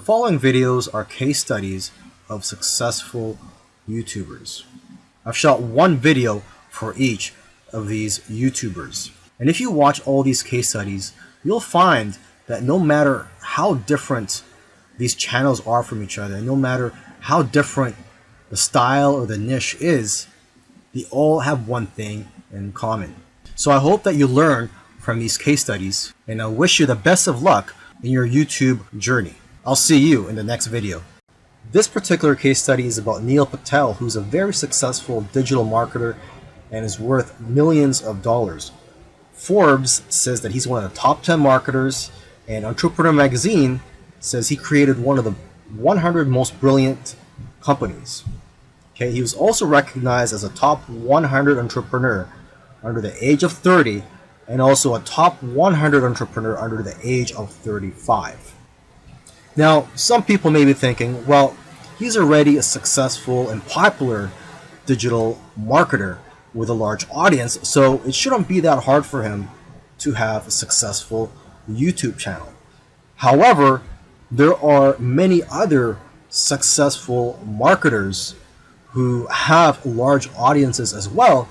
following videos are case studies of successful YouTubers. I've shot one video for each of these YouTubers. And if you watch all these case studies, you'll find that no matter how different these channels are from each other, and no matter how different the style or the niche is, they all have one thing in common. So I hope that you learn from these case studies, and I wish you the best of luck in your YouTube journey. I'll see you in the next video. This particular case study is about Neil Patel, who's a very successful digital marketer and is worth millions of dollars. Forbes says that he's one of the top 10 marketers, and Entrepreneur Magazine says he created one of the 100 most brilliant companies. Okay, he was also recognized as a top 100 entrepreneur under the age of 30 and also a top 100 entrepreneur under the age of 35. Now, some people may be thinking, well, he's already a successful and popular digital marketer with a large audience, so it shouldn't be that hard for him to have a successful YouTube channel. However, there are many other successful marketers who have large audiences as well,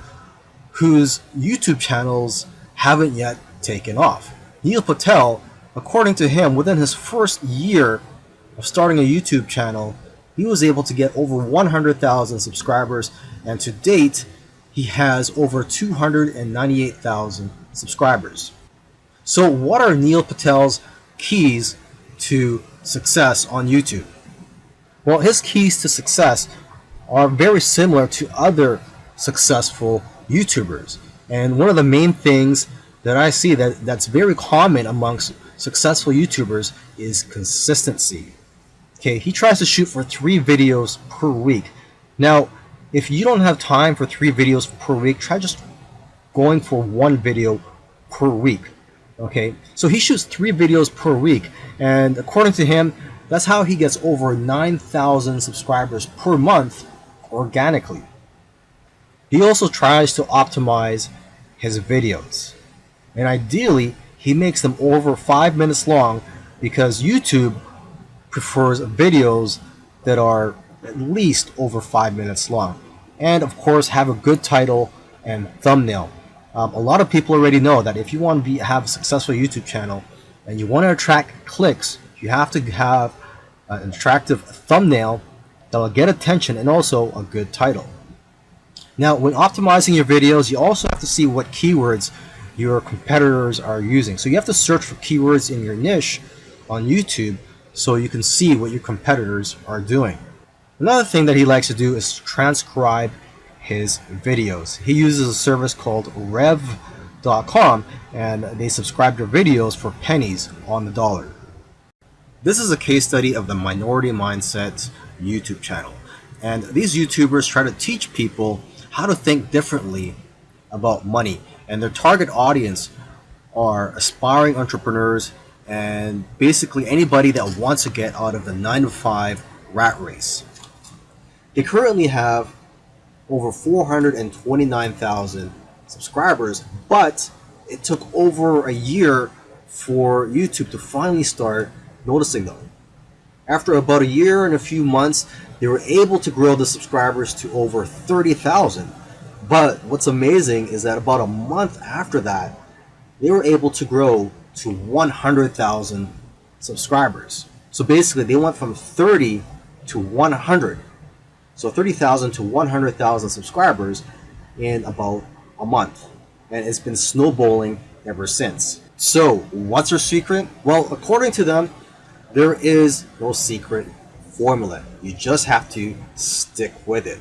whose YouTube channels haven't yet taken off. Neil Patel, according to him, within his first year of starting a YouTube channel, he was able to get over 100,000 subscribers, and to date, he has over 298,000 subscribers. So what are Neil Patel's keys to success on YouTube? Well, his keys to success are very similar to other successful YouTubers. And one of the main things that I see that's very common amongst successful YouTubers is consistency. Okay, he tries to shoot for 3 videos per week. Now, if you don't have time for 3 videos per week, try just going for 1 video per week. Okay, so he shoots 3 videos per week, and according to him, that's how he gets over 9,000 subscribers per month organically. He also tries to optimize his videos, and ideally he makes them over 5 minutes long, because YouTube prefers videos that are at least over 5 minutes long, and of course have a good title and thumbnail. A lot of people already know that if you want to have a successful YouTube channel and you want to attract clicks, you have to have an attractive thumbnail that will get attention and also a good title. Now, when optimizing your videos, you also have to see what keywords your competitors are using. So you have to search for keywords in your niche on YouTube so you can see what your competitors are doing. Another thing that he likes to do is transcribe his videos. He uses a service called Rev.com, and they subscribe to videos for pennies on the dollar. This is a case study of the Minority Mindset YouTube channel. And these YouTubers try to teach people how to think differently about money. And their target audience are aspiring entrepreneurs and basically anybody that wants to get out of the 9-to-5 rat race. They currently have over 429,000 subscribers, but it took over a year for YouTube to finally start noticing them. After about a year and a few months, they were able to grow the subscribers to over 30,000. But what's amazing is that about a month after that, they were able to grow to 100,000 subscribers. So basically, they went from 30 to 100. So 30,000 to 100,000 subscribers in about a month. And it's been snowballing ever since. So what's their secret? Well, according to them, there is no secret formula. You just have to stick with it.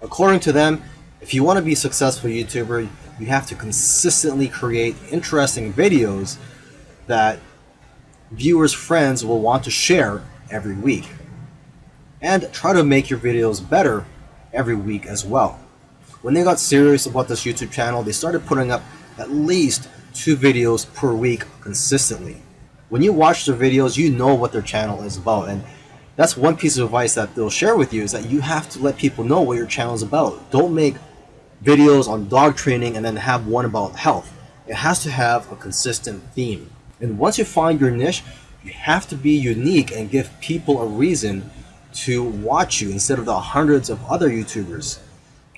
According to them, if you want to be a successful YouTuber, you have to consistently create interesting videos that viewers' friends will want to share every week. And try to make your videos better every week as well. When they got serious about this YouTube channel, they started putting up at least 2 videos per week consistently. When you watch their videos, you know what their channel is about, and that's one piece of advice that they'll share with you, is that you have to let people know what your channel is about. Don't make videos on dog training and then have one about health. It has to have a consistent theme. And once you find your niche, You have to be unique and give people a reason to watch you instead of the hundreds of other YouTubers.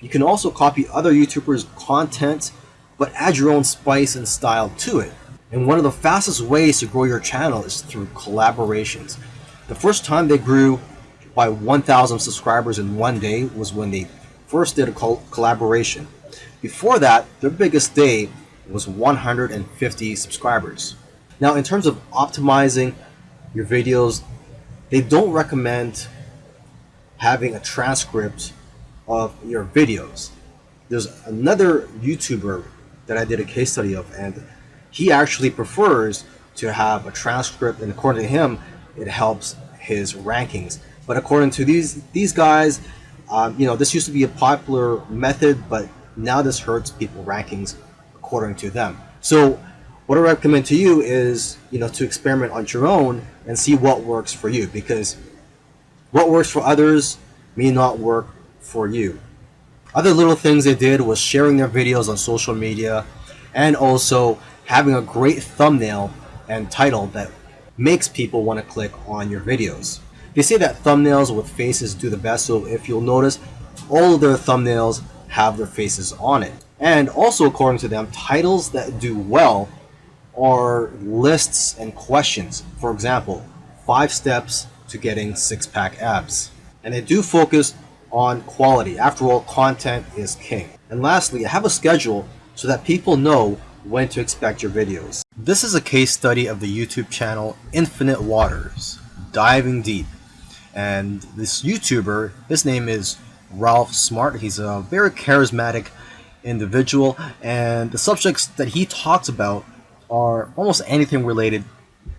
You can also copy other YouTubers' content, but add your own spice and style to it. And one of the fastest ways to grow your channel is through collaborations. The first time they grew by 1,000 subscribers in one day was when they first did a collaboration. Before that, their biggest day was 150 subscribers. Now, in terms of optimizing your videos, they don't recommend having a transcript of your videos. There's another YouTuber that I did a case study of, and he actually prefers to have a transcript, and according to him, it helps his rankings. But according to these guys, this used to be a popular method, but now this hurts people rankings according to them. So what I recommend to you is, to experiment on your own and see what works for you, because what works for others may not work for you. Other little things they did was sharing their videos on social media, and also having a great thumbnail and title that makes people want to click on your videos. They say that thumbnails with faces do the best, so if you'll notice, all of their thumbnails have their faces on it. And also, according to them, titles that do well are lists and questions. For example, 5 steps to getting 6-pack abs. And they do focus on quality. After all, content is king. And lastly, have a schedule so that people know when to expect your videos. This is a case study of the YouTube channel Infinite Waters, diving deep. And this YouTuber, his name is Ralph Smart. He's a very charismatic individual, and the subjects that he talks about are almost anything related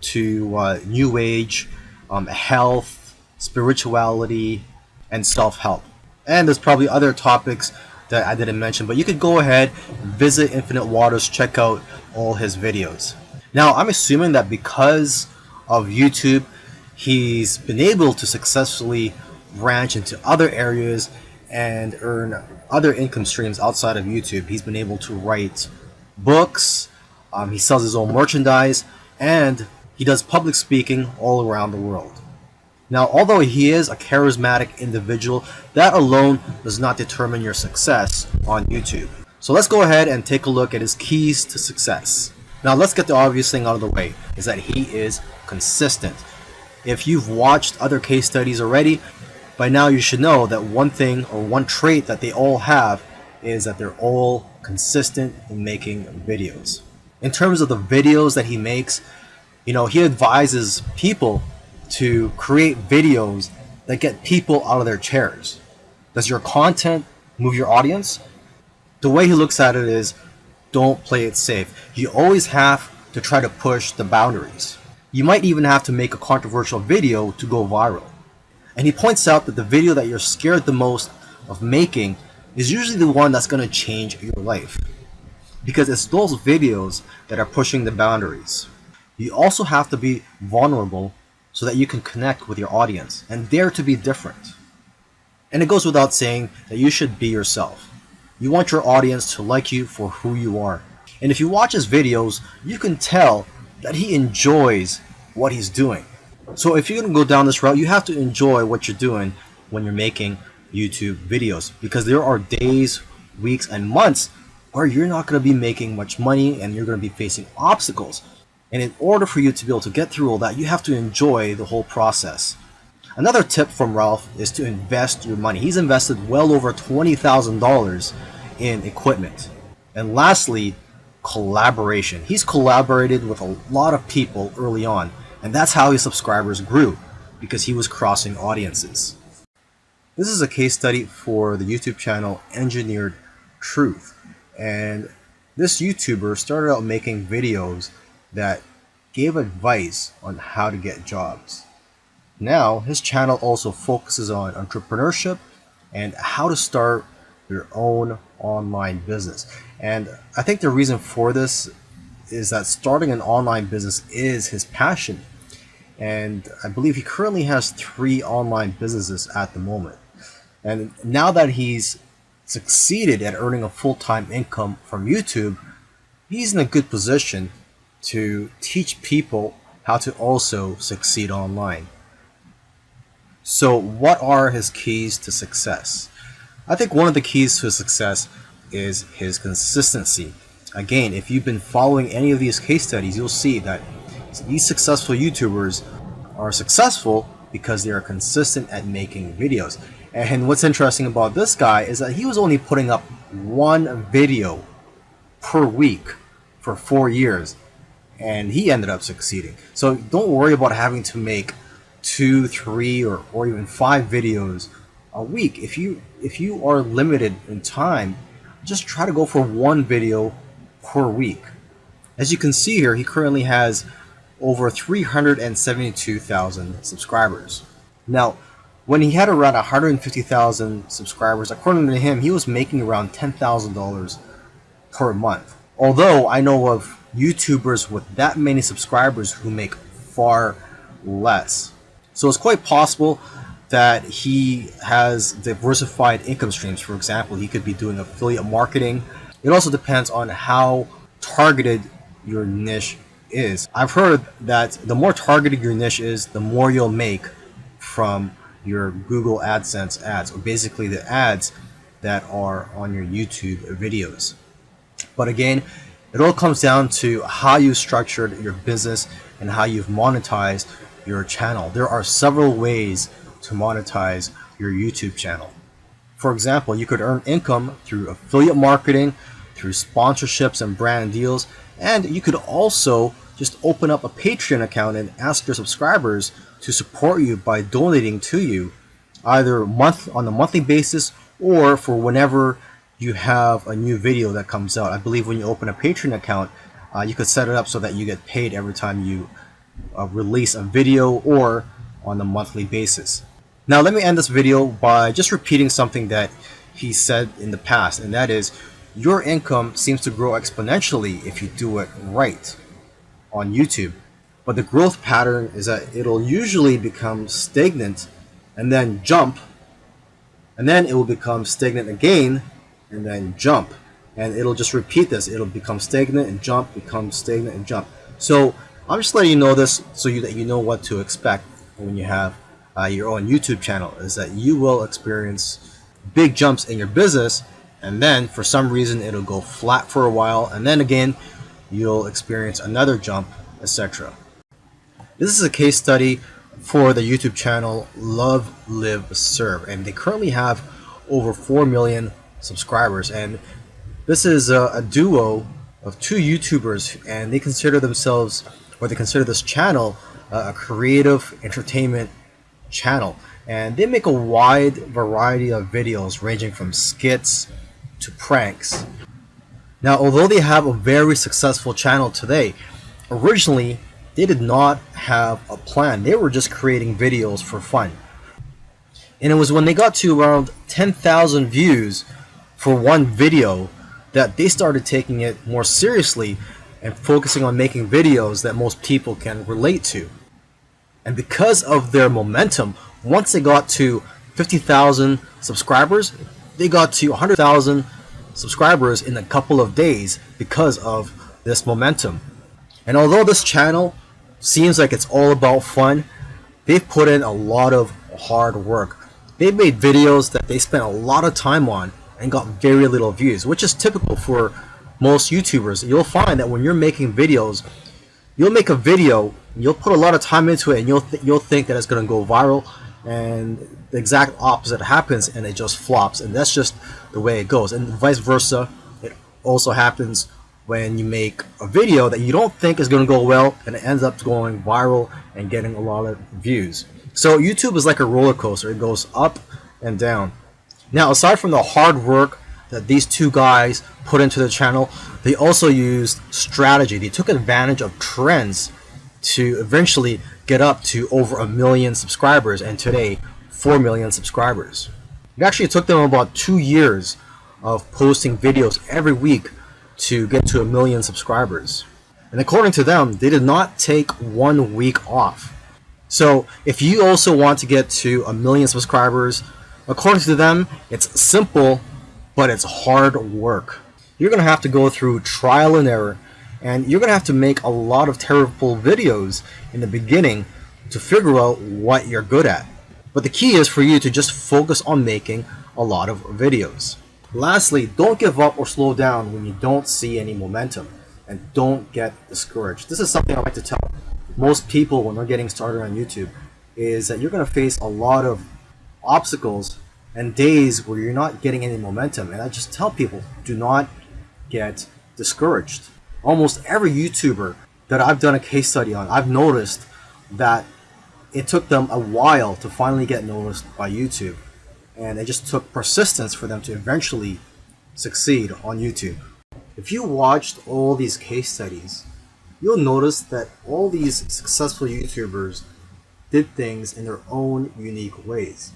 to New Age, health, spirituality, and self-help. And there's probably other topics that I didn't mention, but you could go ahead, visit Infinite Waters, check out all his videos. Now, I'm assuming that because of YouTube, he's been able to successfully branch into other areas and earn other income streams outside of YouTube. He's been able to write books, he sells his own merchandise, and he does public speaking all around the world. Now, although he is a charismatic individual, that alone does not determine your success on YouTube. So let's go ahead and take a look at his keys to success. Now, let's get the obvious thing out of the way, is that he is consistent. If you've watched other case studies already, by now you should know that one thing or one trait that they all have is that they're all consistent in making videos. In terms of the videos that he makes, he advises people to create videos that get people out of their chairs. Does your content move your audience? The way he looks at it is, don't play it safe. You always have to try to push the boundaries. You might even have to make a controversial video to go viral. And he points out that the video that you're scared the most of making is usually the one that's going to change your life, because it's those videos that are pushing the boundaries. You also have to be vulnerable so that you can connect with your audience and dare to be different. And it goes without saying that you should be yourself. You want your audience to like you for who you are. And if you watch his videos, you can tell that he enjoys what he's doing. So if you're going to go down this route, you have to enjoy what you're doing when you're making YouTube videos, because there are days, weeks, and months where you're not going to be making much money and you're going to be facing obstacles. And in order for you to be able to get through all that, you have to enjoy the whole process. Another tip from Ralph is to invest your money. He's invested well over $20,000 in equipment. And lastly, collaboration. He's collaborated with a lot of people early on, and that's how his subscribers grew, because he was crossing audiences. This is a case study for the YouTube channel Engineered Truth. And this YouTuber started out making videos that gave advice on how to get jobs. Now, his channel also focuses on entrepreneurship and how to start your own online business. And I think the reason for this is that starting an online business is his passion. And I believe he currently has 3 online businesses at the moment. And now that he's succeeded at earning a full-time income from YouTube, he's in a good position to teach people how to also succeed online. So what are his keys to success? I think one of the keys to success is his consistency. Again, if you've been following any of these case studies, you'll see that these successful YouTubers are successful because they are consistent at making videos. And what's interesting about this guy is that he was only putting up one video per week for 4 years, and he ended up succeeding. So don't worry about having to make 2, 3, or even 5 videos a week. If you are limited in time, just try to go for one video per week. As you can see here, he currently has over 372,000 subscribers. Now, when he had around 150,000 subscribers, according to him, he was making around $10,000 per month. Although I know of YouTubers with that many subscribers who make far less. So it's quite possible that he has diversified income streams. For example, he could be doing affiliate marketing. It also depends on how targeted your niche is. I've heard that the more targeted your niche is, the more you'll make from your Google AdSense ads, or basically the ads that are on your YouTube videos. But again, it all comes down to how you structured your business and how you've monetized your channel. There are several ways to monetize your YouTube channel. For example, you could earn income through affiliate marketing, through sponsorships and brand deals, and you could also just open up a Patreon account and ask your subscribers to support you by donating to you, either on a monthly basis or for whenever you have a new video that comes out. I believe when you open a Patreon account, you could set it up so that you get paid every time you release a video, or on a monthly basis. Now let me end this video by just repeating something that he said in the past, and that is, your income seems to grow exponentially if you do it right on YouTube. But the growth pattern is that it'll usually become stagnant and then jump, and then it will become stagnant again and then jump, and it'll just repeat this. It'll become stagnant and jump, become stagnant and jump. So I'm just letting you know this so that you know what to expect when you have your own YouTube channel, is that you will experience big jumps in your business, and then for some reason it'll go flat for a while, and then again you'll experience another jump, etc. This is a case study for the YouTube channel Love Live Serve, and they currently have over 4 million subscribers, and this is a duo of 2 YouTubers, and they consider themselves, or they consider this channel, a creative entertainment channel, and they make a wide variety of videos ranging from skits to pranks. Now, although they have a very successful channel today, originally they did not have a plan. They were just creating videos for fun. And it was when they got to around 10,000 views for one video that they started taking it more seriously and focusing on making videos that most people can relate to. And because of their momentum, once they got to 50,000 subscribers, they got to 100,000 subscribers in a couple of days because of this momentum. And although this channel seems like it's all about fun, they've put in a lot of hard work. They've made videos that they spent a lot of time on and got very little views, which is typical for most YouTubers. You'll find that when you're making videos, you'll make a video, you'll put a lot of time into it, and you'll think that it's going to go viral, and the exact opposite happens and it just flops, and that's just the way it goes. And vice versa, it also happens when you make a video that you don't think is going to go well and it ends up going viral and getting a lot of views. So YouTube is like a roller coaster. It goes up and down. Now, aside from the hard work that these 2 guys put into the channel, they also used strategy. They took advantage of trends to eventually get up to over 1 million subscribers, and today 4 million subscribers. It actually took them about 2 years of posting videos every week to get to 1 million subscribers. And according to them, they did not take 1 week off. So if you also want to get to 1 million subscribers, according to them, it's simple, but it's hard work. You're going to have to go through trial and error. And you're going to have to make a lot of terrible videos in the beginning to figure out what you're good at. But the key is for you to just focus on making a lot of videos. Lastly, don't give up or slow down when you don't see any momentum, and don't get discouraged. This is something I like to tell most people when they're getting started on YouTube, is that you're going to face a lot of obstacles and days where you're not getting any momentum. And I just tell people, do not get discouraged. Almost every YouTuber that I've done a case study on, I've noticed that it took them a while to finally get noticed by YouTube. And it just took persistence for them to eventually succeed on YouTube. If you watched all these case studies, you'll notice that all these successful YouTubers did things in their own unique ways.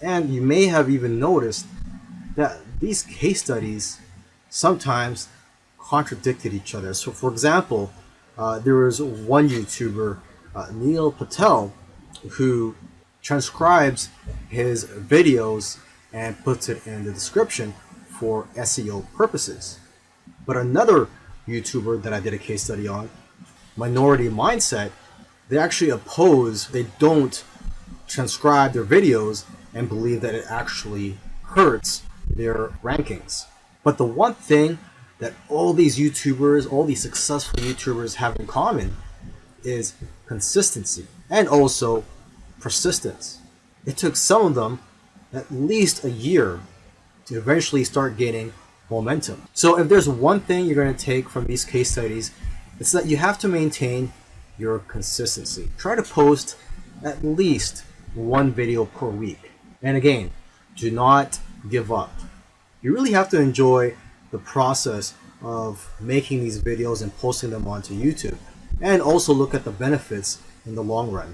And you may have even noticed that these case studies sometimes contradicted each other. So for example, there was one YouTuber, Neil Patel, who transcribes his videos and puts it in the description for SEO purposes. But another YouTuber that I did a case study on, Minority Mindset, they actually oppose, they don't transcribe their videos and believe that it actually hurts their rankings. But the one thing that all these YouTubers, all these successful YouTubers have in common is consistency and also persistence. It took some of them at least a year to eventually start gaining momentum. So if there's one thing you're going to take from these case studies, it's that you have to maintain your consistency. Try to post at least one video per week. And again, do not give up. You really have to enjoy the process of making these videos and posting them onto YouTube, and also look at the benefits in the long run.